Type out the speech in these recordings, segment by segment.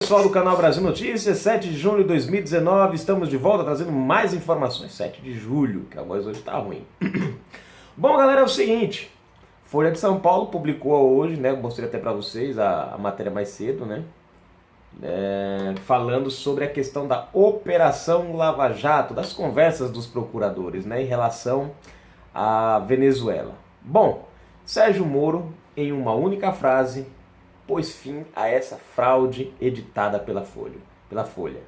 Pessoal do canal Brasil Notícias, 7 de junho de 2019, estamos de volta trazendo mais informações. 7 de julho, que a voz hoje tá ruim. Bom, galera, é o seguinte, Folha de São Paulo publicou hoje, né, mostrei até para vocês a matéria mais cedo, né, falando sobre a questão da Operação Lava Jato, das conversas dos procuradores, né, em relação à Venezuela. Bom, Sérgio Moro, em uma única frase, pôs fim a essa fraude editada pela Folha.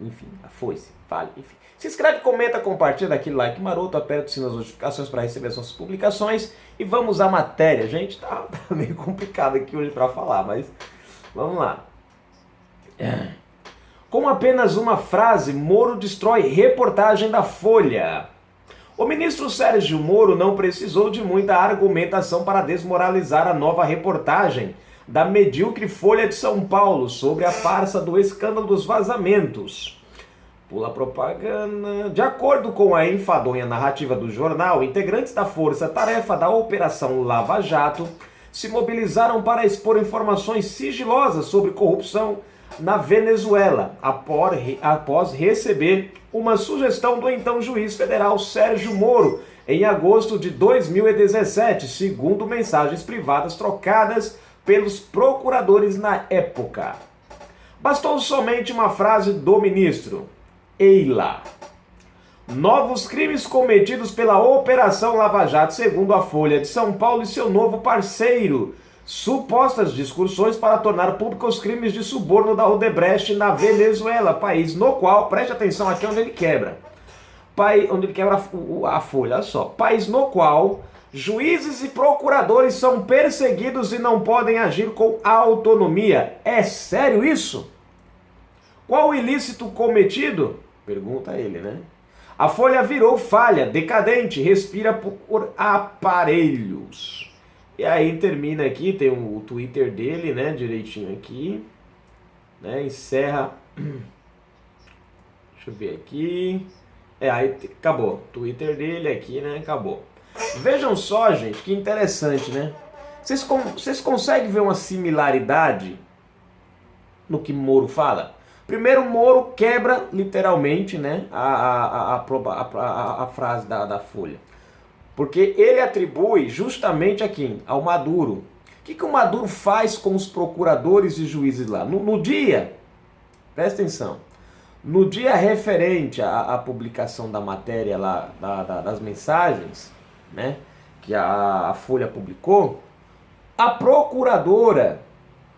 Enfim, a foice, fale, enfim. Se inscreve, comenta, compartilha, dá aquele like maroto, aperta o sino das notificações para receber as nossas publicações e vamos à matéria. Gente, tá meio complicado aqui hoje para falar, mas vamos lá. Com apenas uma frase, Moro destrói reportagem da Folha. O ministro Sérgio Moro não precisou de muita argumentação para desmoralizar a nova reportagem da medíocre Folha de São Paulo sobre a farsa do escândalo dos vazamentos. Pula propaganda. De acordo com a enfadonha narrativa do jornal, integrantes da força-tarefa da Operação Lava Jato se mobilizaram para expor informações sigilosas sobre corrupção na Venezuela, após receber uma sugestão do então juiz federal Sérgio Moro em agosto de 2017, segundo mensagens privadas trocadas pelos procuradores na época. Bastou somente uma frase do ministro. Eila. Novos crimes cometidos pela Operação Lava Jato, segundo a Folha de São Paulo e seu novo parceiro. Supostas discussões para tornar públicos os crimes de suborno da Odebrecht na Venezuela, país no qual, preste atenção aqui onde ele quebra. Onde ele quebra a folha, olha só. País no qual juízes e procuradores são perseguidos e não podem agir com autonomia. É sério isso? Qual o ilícito cometido? Pergunta ele, né? A Folha virou falha, decadente, respira por aparelhos. E aí termina aqui, tem o Twitter dele, né, direitinho aqui. Né, encerra. Deixa eu ver aqui. Aí acabou. Twitter dele aqui, né, acabou. Vejam só, gente, que interessante, né? Vocês conseguem ver uma similaridade no que Moro fala? Primeiro, Moro quebra literalmente, né, a frase da Folha. Porque ele atribui justamente a quem? Ao Maduro. O que o Maduro faz com os procuradores e juízes lá? No dia, presta atenção, no dia referente à publicação da matéria lá, das mensagens, né, que a Folha publicou, a procuradora,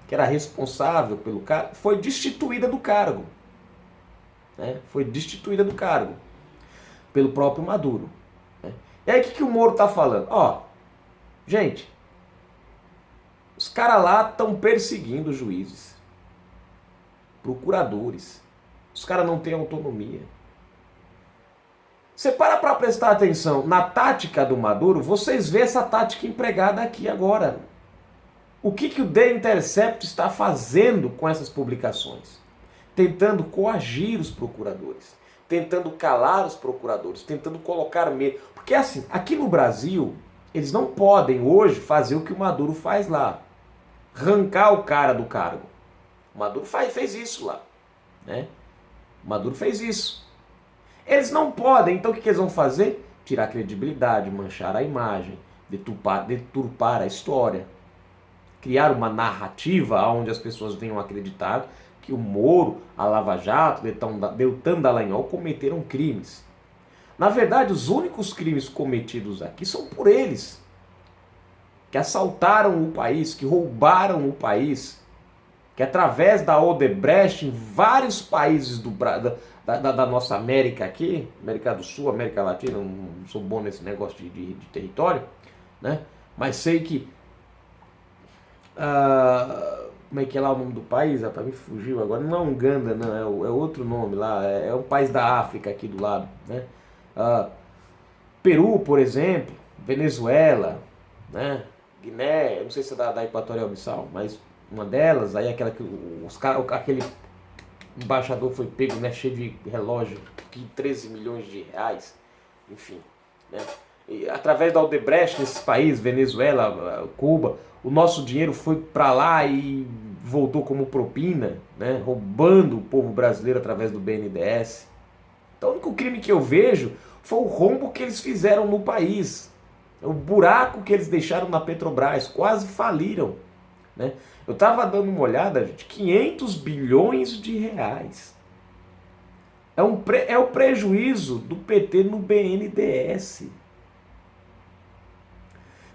que era responsável pelo caso, foi destituída do cargo. Né, foi destituída do cargo pelo próprio Maduro. Né. E aí o que o Moro está falando? Ó, gente, os caras lá estão perseguindo juízes, procuradores. Os caras não têm autonomia. Você para prestar atenção na tática do Maduro, vocês vê essa tática empregada aqui agora. O que o The Intercept está fazendo com essas publicações? Tentando coagir os procuradores, tentando calar os procuradores, tentando colocar medo. Porque assim, aqui no Brasil, eles não podem hoje fazer o que o Maduro faz lá. Arrancar o cara do cargo. O Maduro fez isso lá. Né? O Maduro fez isso. Eles não podem, então o que eles vão fazer? Tirar a credibilidade, manchar a imagem, deturpar a história, criar uma narrativa onde as pessoas venham acreditar que o Moro, a Lava Jato, Deltan Dallagnol cometeram crimes. Na verdade, os únicos crimes cometidos aqui são por eles, que assaltaram o país, que roubaram o país, que através da Odebrecht em vários países da nossa América aqui, América do Sul, América Latina, não sou bom nesse negócio de território, né? Mas sei que como é que é lá o nome do país? Me fugiu agora. Não é Uganda, não, é outro nome lá. É um país da África aqui do lado, né? Peru, por exemplo, Venezuela, né? Guiné, eu não sei se é da Equatorial Guiné, mas uma delas, aí aquele embaixador foi pego, né, cheio de relógio, de 13 milhões de reais, enfim, né? E através da Odebrecht nesses países, Venezuela, Cuba, o nosso dinheiro foi para lá e voltou como propina, né, roubando o povo brasileiro através do BNDES. Então o único crime que eu vejo foi o rombo que eles fizeram no país. O buraco que eles deixaram na Petrobras, quase faliram. Né? Eu estava dando uma olhada, gente, 500 bilhões de reais. É o prejuízo do PT no BNDES.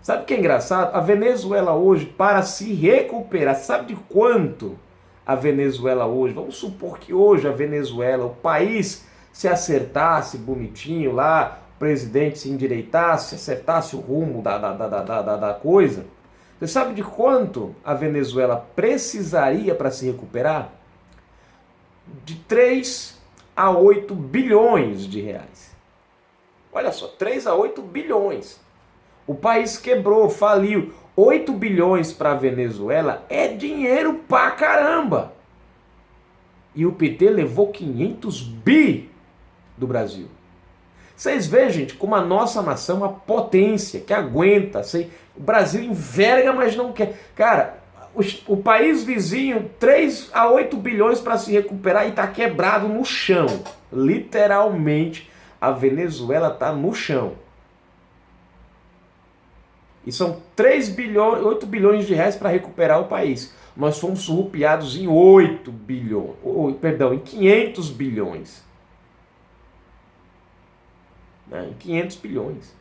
Sabe o que é engraçado? A Venezuela hoje, para se recuperar, sabe de quanto a Venezuela hoje? Vamos supor que hoje a Venezuela, o país, se acertasse bonitinho lá, o presidente se endireitasse, acertasse o rumo da coisa. Você sabe de quanto a Venezuela precisaria para se recuperar? De 3 a 8 bilhões de reais. Olha só, 3 a 8 bilhões. O país quebrou, faliu. 8 bilhões para a Venezuela é dinheiro pra caramba. E o PT levou 500 bi do Brasil. Vocês veem, gente, como a nossa nação é uma potência que aguenta. O Brasil enverga, mas não quer. Cara, o país vizinho, 3 a 8 bilhões para se recuperar e está quebrado no chão. Literalmente, a Venezuela está no chão. E são 8 bilhões de reais para recuperar o país. Nós fomos surrupiados em 8 bilhões, em 500 bilhões. Em 500 bilhões.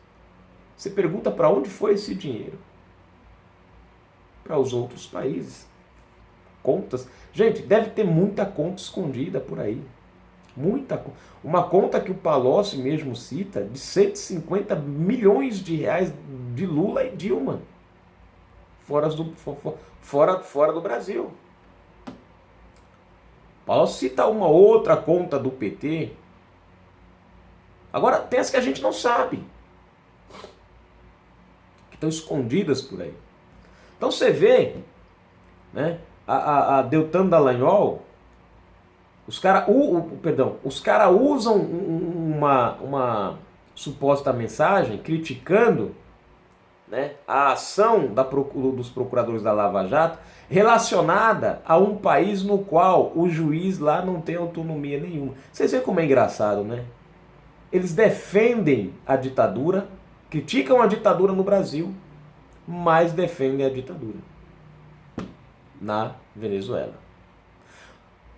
Você pergunta para onde foi esse dinheiro? Para os outros países. Contas. Gente, deve ter muita conta escondida por aí. Muita. Uma conta que o Palocci mesmo cita de 150 milhões de reais de Lula e Dilma. Fora do Brasil. Palocci cita uma outra conta do PT. Agora, tem as que a gente não sabe. Que estão escondidas por aí. Então você vê, né, a Deltan Dallagnol, os caras usam uma suposta mensagem criticando, né, a ação dos procuradores da Lava Jato relacionada a um país no qual o juiz lá não tem autonomia nenhuma. Vocês veem como é engraçado, né? Eles defendem a ditadura, criticam a ditadura no Brasil, mas defendem a ditadura na Venezuela.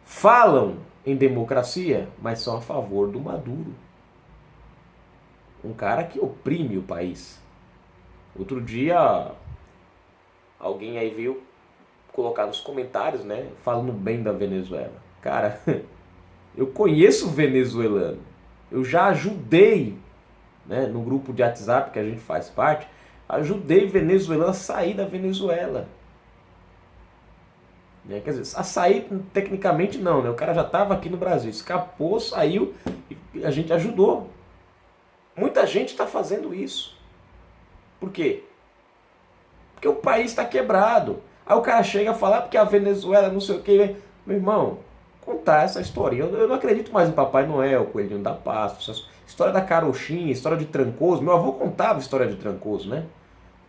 Falam em democracia, mas são a favor do Maduro. Um cara que oprime o país. Outro dia, alguém aí veio colocar nos comentários, né, falando bem da Venezuela. Cara, eu conheço venezuelano. Eu já ajudei, né, no grupo de WhatsApp que a gente faz parte, ajudei venezuelano a sair da Venezuela. Quer dizer, a sair tecnicamente não, né? O cara já estava aqui no Brasil, escapou, saiu e a gente ajudou. Muita gente está fazendo isso. Por quê? Porque o país está quebrado. Aí o cara chega a falar porque a Venezuela não sei o quê. Meu irmão, contar essa historinha. Eu não acredito mais em Papai Noel, Coelhinho da Páscoa, história da carochinha, história de Trancoso. Meu avô contava história de Trancoso, né?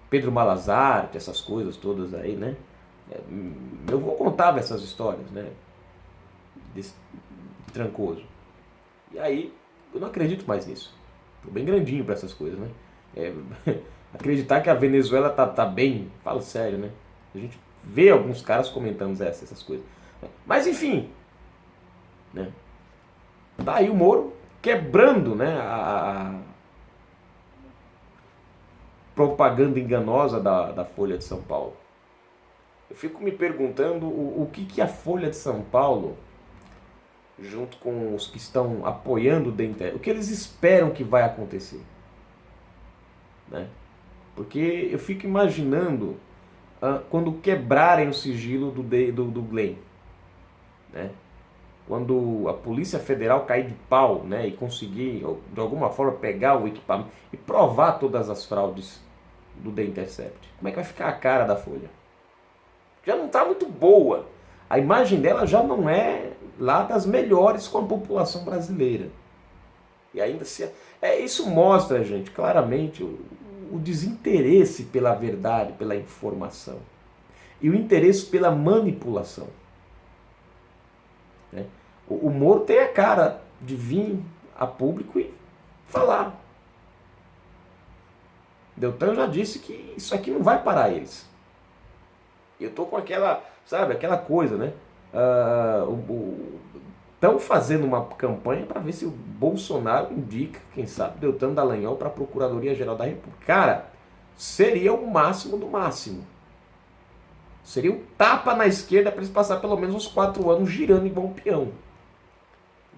Pedro Malazarte, essas coisas todas aí, né? Meu avô contava essas histórias, né? De Trancoso. E aí, eu não acredito mais nisso. Tô bem grandinho para essas coisas, né? Acreditar que a Venezuela tá bem, fala sério, né? A gente vê alguns caras comentando essas coisas. Mas enfim, né? Tá aí o Moro quebrando, né, a propaganda enganosa da Folha de São Paulo. Eu fico me perguntando o que a Folha de São Paulo, junto com os que estão apoiando o DNTE, o que eles esperam que vai acontecer, né? Porque eu fico imaginando quando quebrarem o sigilo do Glenn, né? Quando a Polícia Federal cair de pau, né, e conseguir, de alguma forma, pegar o equipamento e provar todas as fraudes do The Intercept. Como é que vai ficar a cara da Folha? Já não está muito boa. A imagem dela já não é lá das melhores com a população brasileira. E ainda isso mostra, gente, claramente o desinteresse pela verdade, pela informação. e o interesse pela manipulação. Né? O Moro tem a cara de vir a público e falar. Deltan já disse que isso aqui não vai parar eles. Eu tô com aquela, sabe, aquela coisa, né? Estão fazendo uma campanha para ver se o Bolsonaro indica, quem sabe, Deltan Dallagnol para a Procuradoria-Geral da República. Cara, seria o máximo do máximo. Seria um tapa na esquerda para eles passar pelo menos uns 4 anos girando igual um peão.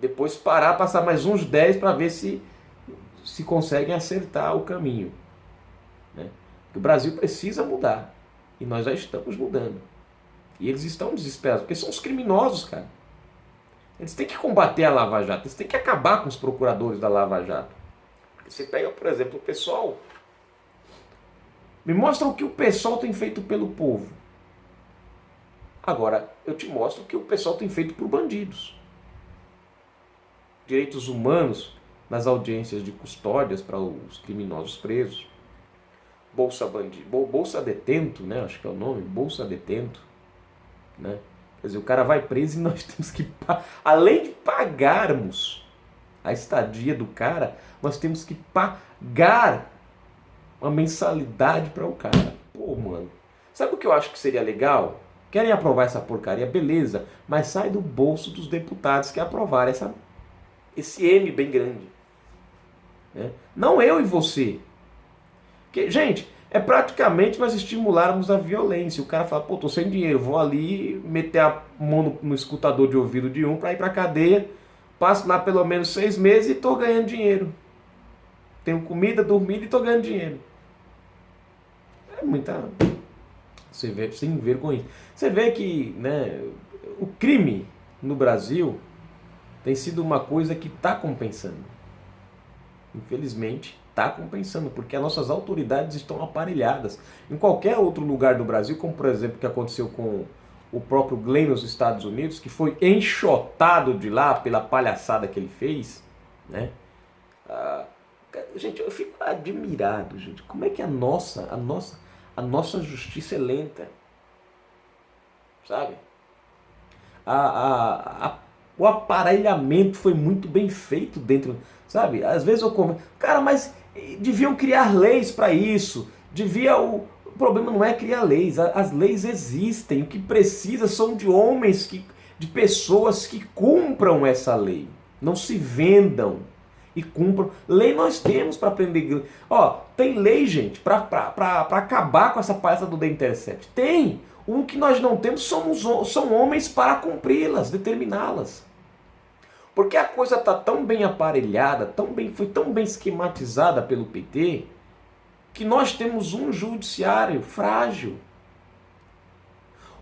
Depois parar, passar mais uns 10 para ver se conseguem acertar o caminho. Né? Porque o Brasil precisa mudar. E nós já estamos mudando. E eles estão desesperados, porque são os criminosos, cara. Eles têm que combater a Lava Jato, eles têm que acabar com os procuradores da Lava Jato. Você pega, por exemplo, o PSOL. Me mostra o que o PSOL tem feito pelo povo. Agora, eu te mostro o que o PSOL tem feito por bandidos. Direitos humanos nas audiências de custódias para os criminosos presos. Bolsa Detento, né? Acho que é o nome, Bolsa Detento. Né? Quer dizer, o cara vai preso e nós temos que, além de pagarmos a estadia do cara, nós temos que pagar uma mensalidade para o cara. Pô, mano, sabe o que eu acho que seria legal? Querem aprovar essa porcaria? Beleza, mas sai do bolso dos deputados que aprovaram esse M bem grande. Né? Não eu e você. Porque, gente, é praticamente nós estimularmos a violência. O cara fala, pô, tô sem dinheiro, vou ali meter a mão no escutador de ouvido de um para ir pra cadeia, passo lá pelo menos 6 meses e tô ganhando dinheiro. Tenho comida, dormida e tô ganhando dinheiro. É muita... Você vê, sem vergonha. Você vê que, né, o crime no Brasil tem sido uma coisa que está compensando. Infelizmente, está compensando, porque as nossas autoridades estão aparelhadas. Em qualquer outro lugar do Brasil, como por exemplo o que aconteceu com o próprio Glenn nos Estados Unidos, que foi enxotado de lá pela palhaçada que ele fez, né? Gente, eu fico admirado, gente. Como é que a nossa justiça é lenta? Sabe? O aparelhamento foi muito bem feito dentro, sabe? Às vezes eu como, cara, mas deviam criar leis para isso. O problema não é criar leis, as leis existem. O que precisa são de homens, de pessoas que cumpram essa lei. Não se vendam e cumpram. Lei nós temos para prender. Ó, tem lei, gente, para acabar com essa palhaça do The Intercept. Tem. O que nós não temos são homens para cumpri-las, determiná-las. Porque a coisa está tão bem aparelhada, foi tão bem esquematizada pelo PT, que nós temos um judiciário frágil.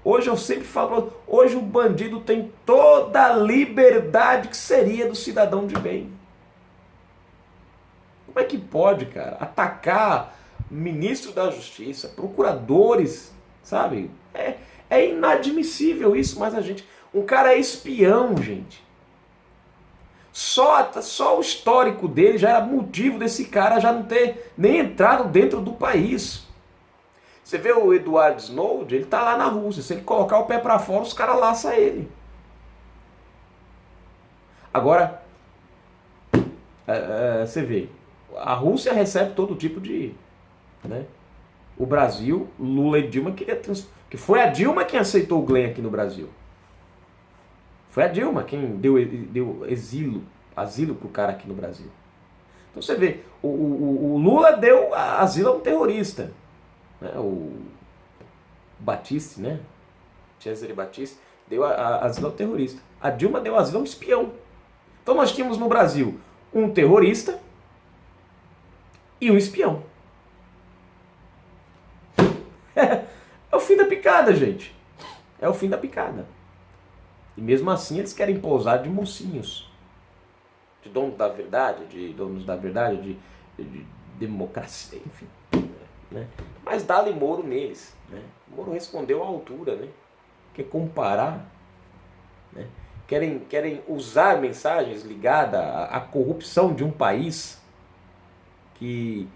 Hoje eu sempre falo, hoje o bandido tem toda a liberdade que seria do cidadão de bem. Como é que pode, cara, atacar ministro da Justiça, procuradores, sabe? É inadmissível isso, mas um cara é espião, gente. Só o histórico dele já era motivo desse cara já não ter nem entrado dentro do país. Você vê o Edward Snowden, ele tá lá na Rússia. Se ele colocar o pé para fora, os caras laçam ele. Agora, você vê, a Rússia recebe todo tipo de... Né? O Brasil, Lula e Dilma queria que foi a Dilma quem aceitou o Glenn aqui no Brasil. Foi a Dilma quem deu asilo pro cara aqui no Brasil. Então você vê, o Lula deu asilo a um terrorista. Né? O Batiste, né? Cesare Battisti deu asilo ao terrorista. A Dilma deu asilo a um espião. Então nós tínhamos no Brasil um terrorista e um espião. É o fim da picada, gente. É o fim da picada. E mesmo assim eles querem pousar de mocinhos. De donos da verdade, de democracia, enfim. Né? Mas dá-lhe Moro neles. Né? Moro respondeu à altura. Né? Quer comparar. Né? Querem usar mensagens ligadas à corrupção de um país que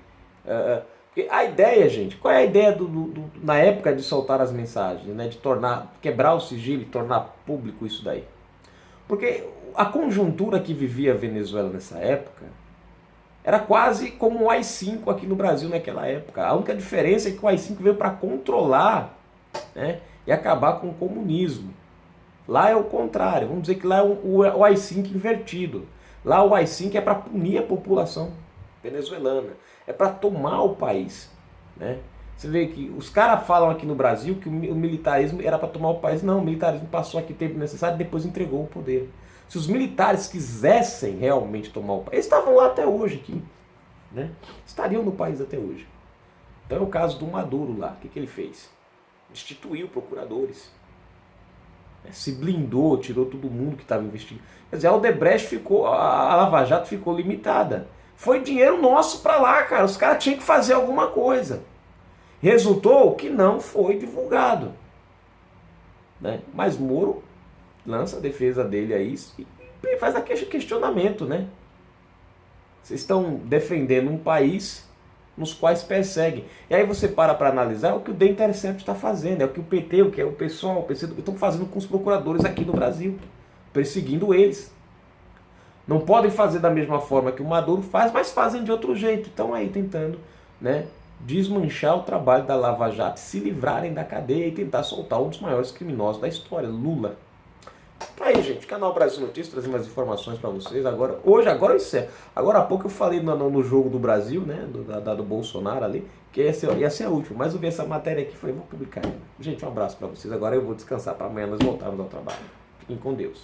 Porque a ideia, gente, qual é a ideia na época de soltar as mensagens, né? De quebrar o sigilo e tornar público isso daí? Porque a conjuntura que vivia a Venezuela nessa época era quase como o AI-5 aqui no Brasil naquela época. A única diferença é que o AI-5 veio para controlar, né, e acabar com o comunismo. Lá é o contrário, vamos dizer que lá é o AI-5 invertido. Lá o AI-5 é para punir a população venezuelana, é para tomar o país, né? Você vê que os caras falam aqui no Brasil que o militarismo era para tomar o país. Não, o militarismo passou aqui o tempo necessário e depois entregou o poder. Se os militares quisessem realmente tomar o país, eles estavam lá até hoje aqui, né? Estariam no país até hoje. Então é o caso do Maduro lá. O que ele fez? Destituiu procuradores, né? Se blindou, tirou todo mundo que estava investigando. Quer dizer, a Odebrecht ficou, a Lava Jato ficou limitada. Foi dinheiro nosso para lá, cara. Os caras tinham que fazer alguma coisa. Resultou que não foi divulgado, né? Mas Moro lança a defesa dele aí e faz aquele questionamento, né? Vocês estão defendendo um país nos quais perseguem. E aí você para analisar o que o The Intercept está fazendo, é o que o PT, o que é o pessoal, o PC estão fazendo com os procuradores aqui no Brasil, perseguindo eles. Não podem fazer da mesma forma que o Maduro faz, mas fazem de outro jeito. Estão aí tentando, né, desmanchar o trabalho da Lava Jato, se livrarem da cadeia e tentar soltar um dos maiores criminosos da história, Lula. Tá aí, gente, canal Brasil Notícias, trazendo mais informações para vocês. Agora eu encerro. Agora há pouco eu falei no jogo do Brasil, né, do Bolsonaro ali, que ia ser a última, mas eu vi essa matéria aqui e falei, vou publicar. Gente, um abraço para vocês. Agora eu vou descansar para amanhã nós voltarmos ao trabalho. Fiquem com Deus.